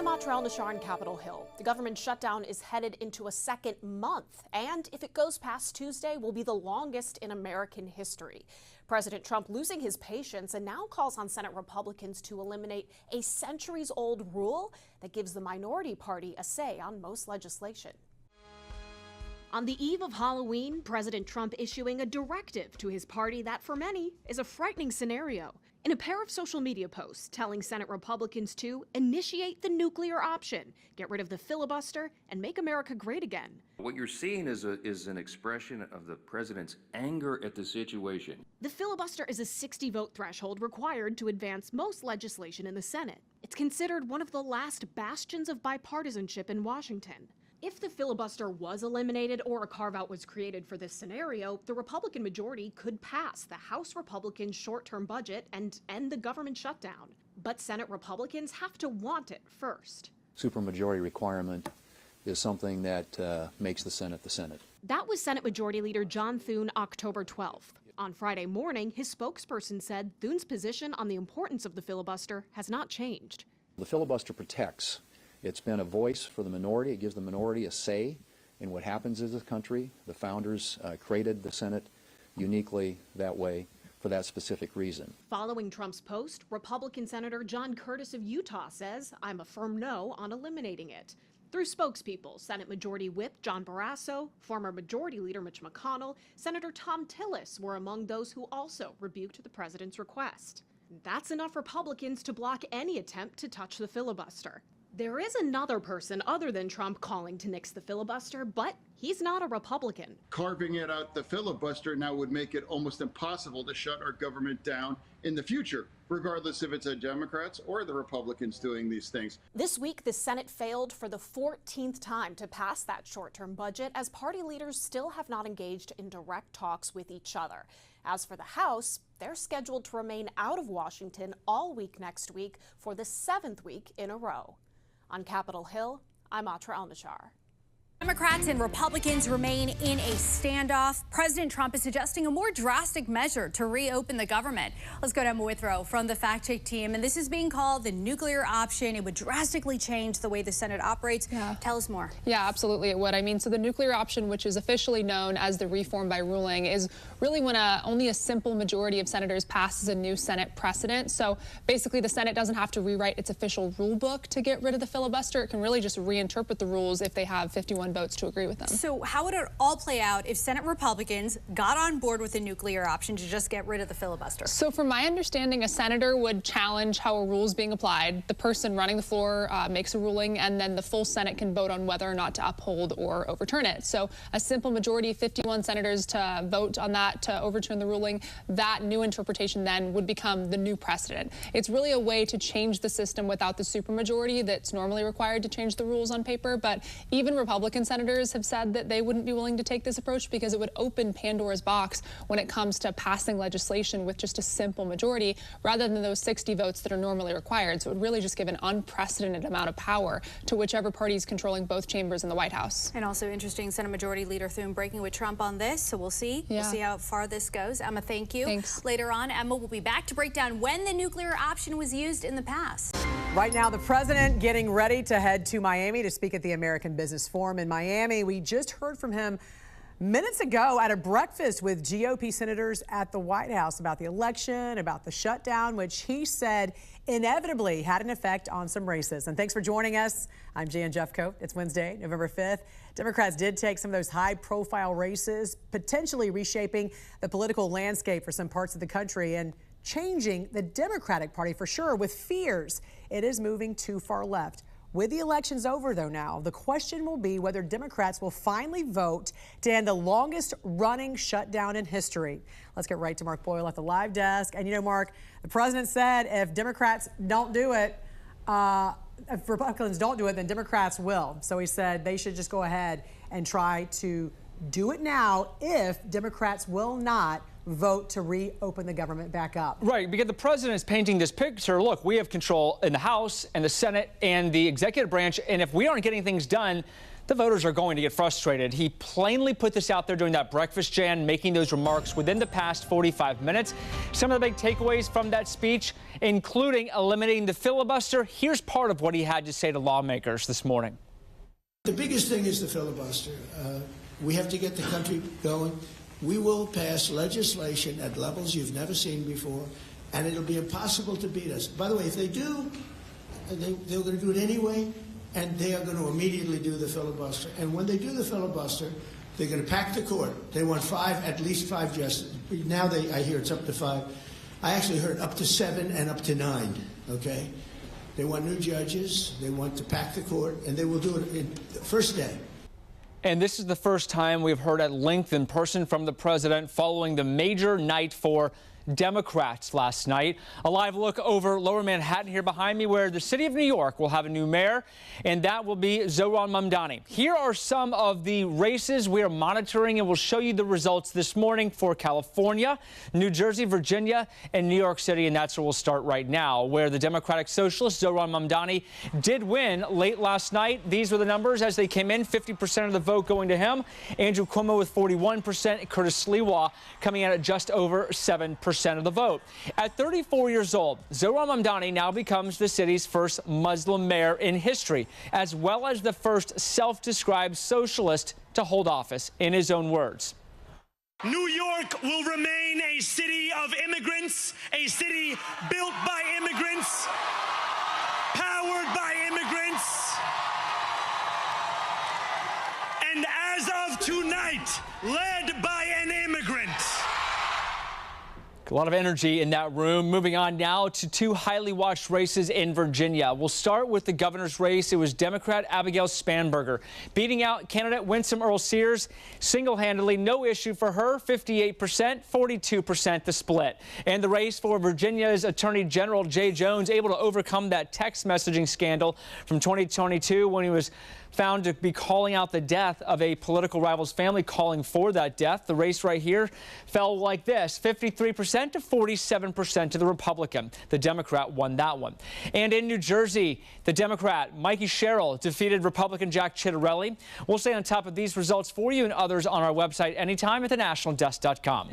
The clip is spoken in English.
I'm Montreal Nashar in Capitol Hill. The government shutdown is headed into a second month, and if it goes past Tuesday, will be the longest in American history. President Trump losing his patience and now calls on Senate Republicans to eliminate a centuries-old rule that gives the minority party a say on most legislation. On the eve of Halloween, President Trump issuing a directive to his party that, for many, is a frightening scenario. In a pair of social media posts telling Senate Republicans to initiate the nuclear option, get rid of the filibuster, and make America great again. What you're seeing is an expression of the president's anger at the situation. The filibuster is a 60-vote threshold required to advance most legislation in the Senate. It's considered one of the last bastions of bipartisanship in Washington. If the filibuster was eliminated or a carve-out was created for this scenario, the Republican majority could pass the House Republicans' short-term budget and end the government shutdown. But Senate Republicans have to want it first. Supermajority requirement is something that makes the Senate the Senate. That was Senate Majority Leader John Thune October 12th. On Friday morning, his spokesperson said Thune's position on the importance of the filibuster has not changed. The filibuster protects. It's been a voice for the minority. It gives the minority a say in what happens in this country. The founders created the Senate uniquely that way for that specific reason. Following Trump's post, Republican Senator John Curtis of Utah says, "I'm a firm no on eliminating it." Through spokespeople, Senate Majority Whip John Barrasso, former Majority Leader Mitch McConnell, Senator Tom Tillis were among those who also rebuked the president's request. That's enough Republicans to block any attempt to touch the filibuster. There is another person other than Trump calling to nix the filibuster, but he's not a Republican. Carving it out the filibuster now would make it almost impossible to shut our government down in the future, regardless if it's the Democrats or the Republicans doing these things. This week, the Senate failed for the 14th time to pass that short-term budget, as party leaders still have not engaged in direct talks with each other. As for the House, they're scheduled to remain out of Washington all week next week for the 7th week in a row. On Capitol Hill, I'm Atra Al-Nashar. Democrats and Republicans remain in a standoff. President Trump is suggesting a more drastic measure to reopen the government. Let's go to Emma Withrow from the Fact Check team. And this is being called the nuclear option. It would drastically change the way the Senate operates. Yeah. Tell us more. Yeah, absolutely it would. I mean, so the nuclear option, which is officially known as the reform by ruling, is really when only a simple majority of senators passes a new Senate precedent. So basically the Senate doesn't have to rewrite its official rule book to get rid of the filibuster. It can really just reinterpret the rules if they have 51 votes to agree with them. So how would it all play out if Senate Republicans got on board with the nuclear option to just get rid of the filibuster? So from my understanding, a senator would challenge how a rule is being applied. The person running the floor makes a ruling, and then the full Senate can vote on whether or not to uphold or overturn it. So a simple majority, 51 senators to vote on that to overturn the ruling, that new interpretation then would become the new precedent. It's really a way to change the system without the supermajority that's normally required to change the rules on paper. But even Republican senators have said that they wouldn't be willing to take this approach because it would open Pandora's box when it comes to passing legislation with just a simple majority rather than those 60 votes that are normally required. So it would really just give an unprecedented amount of power to whichever party is controlling both chambers in the White House. And also interesting, Senate Majority Leader Thune breaking with Trump on this. So we'll see. Yeah. We'll see how far this goes. Emma, thank you. Thanks. Later on, Emma will be back to break down when the nuclear option was used in the past. Right now, the president getting ready to head to Miami to speak at the American Business Forum in Miami. We just heard from him minutes ago at a breakfast with GOP senators at the White House about the election, about the shutdown, which he said inevitably had an effect on some races. And thanks for joining us. I'm Jan Jeffcoat. It's Wednesday, November 5th. Democrats did take some of those high-profile races, potentially reshaping the political landscape for some parts of the country and changing the Democratic Party for sure, with fears it is moving too far left. With the elections over, though, now, the question will be whether Democrats will finally vote to end the longest-running shutdown in history. Let's get right to Mark Boyle at the live desk. And, you know, Mark, the president said if Democrats don't do it, if Republicans don't do it, then Democrats will. So he said they should just go ahead and try to do it now if Democrats will not vote to reopen the government back up. Right, because the president is painting this picture. Look, we have control in the House and the Senate and the executive branch, and if we aren't getting things done, the voters are going to get frustrated. He plainly put this out there during that breakfast, Jan, making those remarks within the past 45 minutes. Some of the big takeaways from that speech, including eliminating the filibuster. Here's part of what he had to say to lawmakers this morning. The biggest thing is the filibuster. We have to get the country going. We will pass legislation at levels you've never seen before, and it'll be impossible to beat us. By the way, if they do, they're going to do it anyway, and they are going to immediately do the filibuster. And when they do the filibuster, they're going to pack the court. They want at least five justices. Now I hear it's up to 5. I actually heard up to 7 and up to 9, okay? They want new judges. They want to pack the court, and they will do it in the first day. And this is the first time we've heard at length in person from the president following the major night for Democrats last night. A live look over Lower Manhattan here behind me, where the city of New York will have a new mayor, and that will be Zohran Mamdani. Here are some of the races we are monitoring, and we'll show you the results this morning for California, New Jersey, Virginia, and New York City. And that's where we'll start right now, where the Democratic Socialist Zohran Mamdani did win late last night. These were the numbers as they came in. 50% of the vote going to him. Andrew Cuomo with 41%. Curtis Sliwa coming in at just over 7% of the vote. At 34 years old, Zohran Mamdani now becomes the city's first Muslim mayor in history, as well as the first self-described socialist to hold office, in his own words. New York will remain a city of immigrants, a city built by immigrants, powered by immigrants, and as of tonight, led by an immigrant. A lot of energy in that room. Moving on now to 2 highly watched races in Virginia. We'll start with the governor's race. It was Democrat Abigail Spanberger beating out candidate Winsome Earl-Sears single-handedly. No issue for her. 58%, 42% the split. And the race for Virginia's Attorney General Jay Jones, able to overcome that text messaging scandal from 2022 when he was found to be calling out the death of a political rival's family, calling for that death. The race right here fell like this: 53% to 47% to the Republican. The Democrat won that one. And in New Jersey, the Democrat Mikey Sherrill defeated Republican Jack Ciattarelli. We'll stay on top of these results for you and others on our website anytime at thenationaldesk.com.